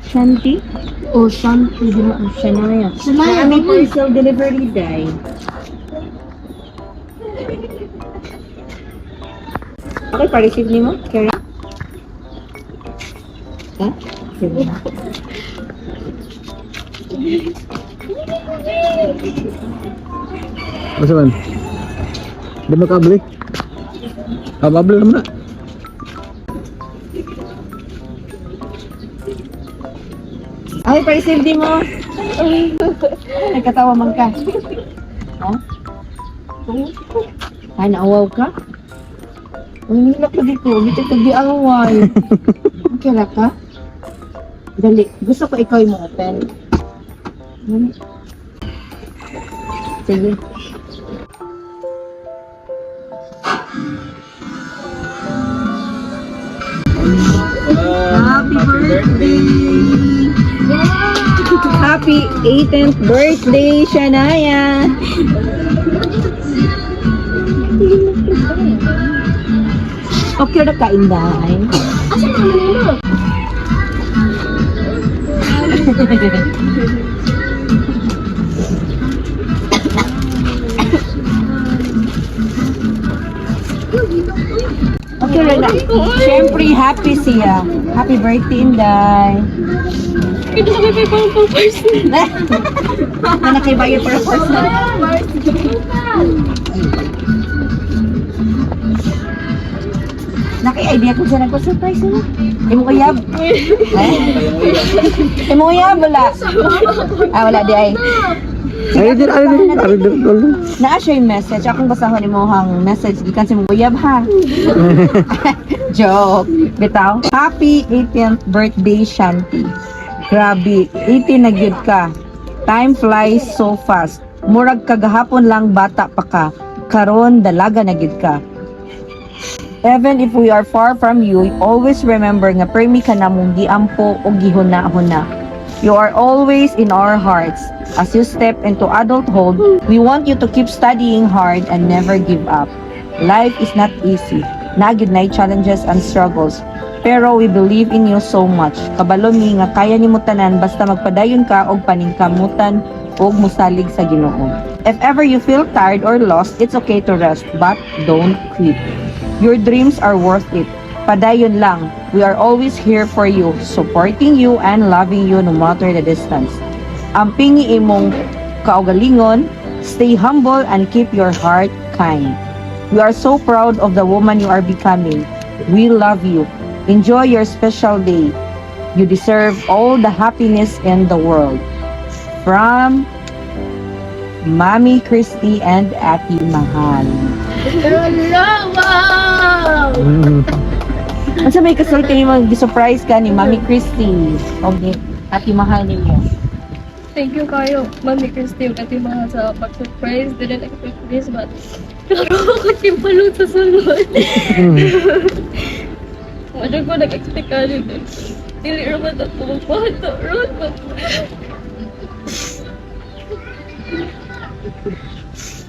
Shanti? Oh, Shanti. Shania. Shania. Kami parcel delivery day. Okay, pa-receive ni mo? Kara? Ha? Sige. Masa man? Di ba kabalik? Kabalik naman na. Ay, pa-receive di mo. Nagkatawa man ka. Ha? Ay, naawaw ka? Ang nilak ko dito. Dito ka di away. Okay na ka? Dali. Gusto ko ikaw yung open. Sige. Happy birthday! Happy 18th birthday, Shania! Okay na ka, Inday? Asa na mo? Okay na. Siyempre, happy siya. Happy birthday, Inday. Ito kami pa pang person. Na nakibayo para person. Naki-idea ko siya nagpa-surprise mo. Imo uyab? Imo uyab, wala? Wala di ay. Ay, din. Naa siya yung message. Akong basahon mo hang message. Gikan si mong uyab, ha? Joke. Bitaw. Happy 18th birthday, Shanti. Grabe. 18 na gyud ka. Time flies so fast. Murag kagahapon lang bata pa ka. Karon dalaga na gyud ka. Even if we are far from you, always remember nga permi ka na mong giampo o gihuna-huna. You are always in our hearts. As you step into adulthood, we want you to keep studying hard and never give up. Life is not easy. Nagid na challenges and struggles. Pero we believe in you so much. Kabalo mi nga kaya nimo tanan basta magpadayon ka og paningkamutan og musalig sa Ginoo. If ever you feel tired or lost, it's okay to rest, but don't quit. Your dreams are worth it. Padayon lang. We are always here for you, supporting you and loving you no matter the distance. Ang pingi imong kaugalingon, stay humble and keep your heart kind. We are so proud of the woman you are becoming. We love you. Enjoy your special day. You deserve all the happiness in the world. From Mami Christy and Ati Mahal. Wow! Ang sabay kasulti ni mag-surprise ka ni Mami Christy. Okay, Ati Mahal ninyo. Thank you kayo, Mami Christy, at yung mga sa pag-surprise. Didn't expect this, but pero ako timpalong sa sunod. Madyan ko nag-expect ka rin. Dili naman at pumapata. Ron ba?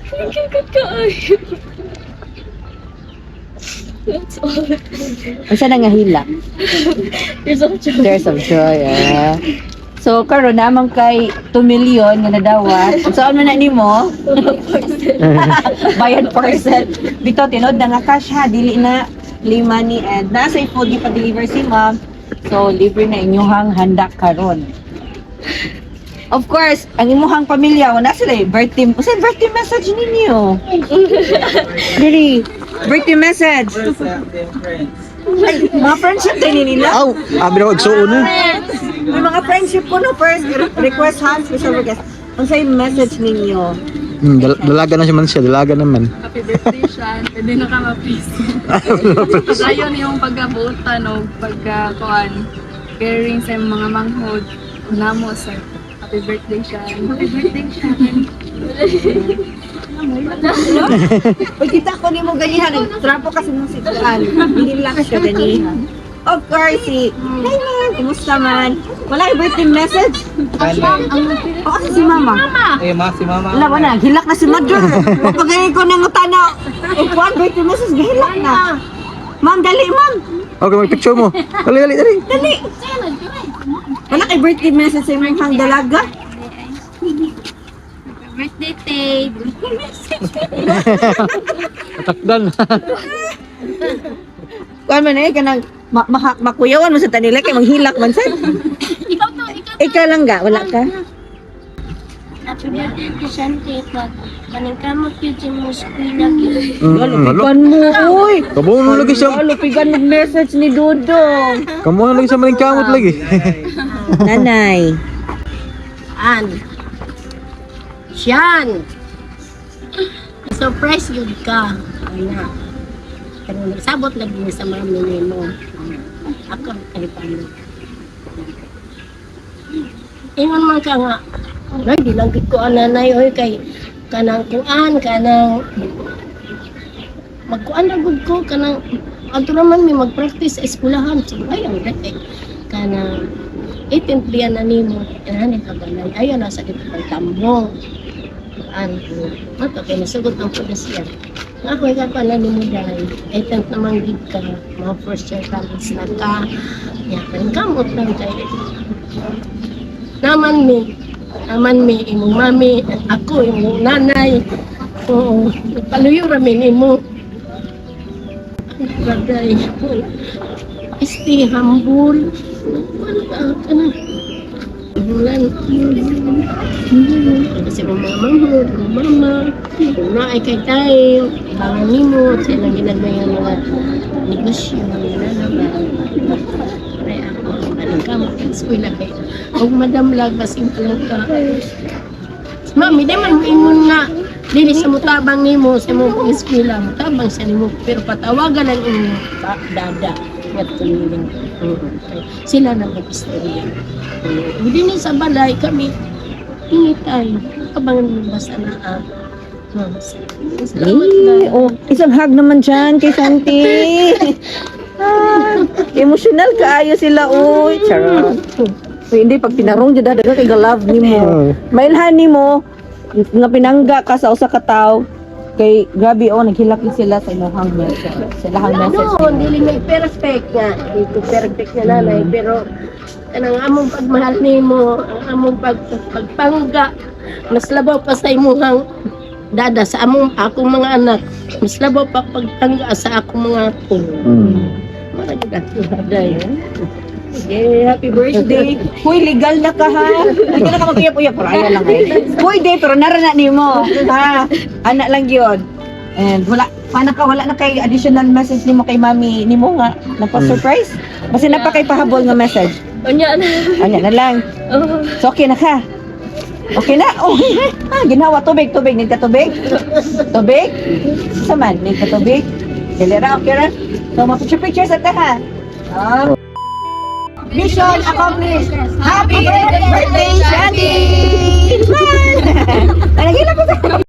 Thank you, kakayo. That's all. Ang siya nangahila. There's of joy. Tears of joy. So, karon naman kay 2 million nga nadawat. Saan man na nimo? Bayad parcel. Dito, tinod na nga cash ha. Dili na lima ni Ed. Nasa food ipa-deliver si ma'am. So, libre na inyuhang handa karon. Of course, ang imuhang pamilya, wala sila birthday. Kasi birthday message ninyo. Dili, birthday message. Ay, mga friendship din nila. Aw, abi na magsuon na. May mga friendship ko no first request hand special request. Kung sa'yo message ninyo. Dalaga na siya man siya, dalaga naman. Happy birthday, Sean. Pwede na ka ma-please. Ayaw niyong pagkabutan o pagkakuan. Caring sa mga manghod. Unamo sa happy birthday, Sean. Happy birthday, Sean. Pag kita ko ni mo ganihan, trapo kasi mong situan. Relax ka ganihan. Of course, si... Hi, ma'am. Kumusta man? Wala yung birthday message? O, kasi si mama. Eh, si mama. Wala, wala. Hilak na si Mother. Kapag ko ng utana, kuhan birthday message, hilak na. Ma'am, dali, ma'am. Okay, mag-picture mo. Dali. Dali. Wala kay birthday message sa imong hang dalaga? Birthday Tay. Takdan. Kuhan man eh, kanang makuyawan mo sa tanila kay maghilak man sa. Ikaw to, Ikaw lang ga, wala ka? Happy birthday to Shanti, pag paningkamot yun si Musky lagi. Lupigan mo, uy. Kamu na lagi siya. Lupigan mo message ni Dudong. Kamu na lagi siya maling kamot lagi. Nanay. An. Siyan. Surprise yun ka. Ano. Pero nagsabot lagi niya sa mami ni mo. Ako, kalipan mo. Ingon man ka nga. Ay, di lang ko ananay oy kay kanang kuan kanang magkuan na gud ko kanang adto naman may magpractice sa eskwelahan so ay ang dek kanang 18th liyan na nimo ani ka balay ayo na sa kitang tambong an mato kay nasugot ang polisiya ako ka pa na nimo dai 18th naman gid ka mga first year college na ka ya kan kamot lang kay naman mi imong mami, ako imong nanay. Oo, paluyo ramin imo. Ay, bagay. Isti humble. Wala ka na. Bulan. Kasi mga mama. Kung na ay kay tayo, ibangan nimo, silang ginagawa mga negosyo, nalaman. Ay ako, anong kamot ang eskwela kay og madam lag basin lang ka. Mami, di man ingon nga dili sa mutabang nimo sa imong eskwela, mutabang sa nimo pero patawagan lang imong dada nga tumiling. Sila na mag-istorya. Hindi ni sa balay kami ingitay kabang basta na salamat na. Oh, isang hug naman dyan kay Santi. Emotional kaayo sila, uy. Charot. So, hindi, pag pinarong dyan, daga kay love ni mo. Mailhan ni mo, nga pinangga ka sa usa ka tao, kay grabe, oh, naghilak din sila sa inyong message. Sila hang message. No, dili may perfect nga. Dito perfect na nanay, pero kanang among pagmahal nimo, ang among pagpangga, mas labaw pa sa imuhang dada sa akong mga anak. Mas labaw pa pagpangga sa akong mga apo. Maragod ako daday. Yay, happy birthday. Huy, legal na ka ha. Hindi na ka mag-uyap-uyap. Pero ayaw lang eh. Huy, day, pero narana ni mo. Ha? Anak lang yun. And wala, paano ka, wala na kay additional message ni mo kay mami ni mo nga. Napa-surprise? Basta napa kay pahabol nga message. Unya na. Anya na lang. Oh. So, okay na ka? Okay na? Oh, ginawa. Tubig. Need ka tubig? Tubig? Saman, need ka tubig? Dilera, okay ra? So, mapicture-picture sa ka ha? Mission accomplished! Happy birthday, Shanti! Smile! Nalagyan ako sa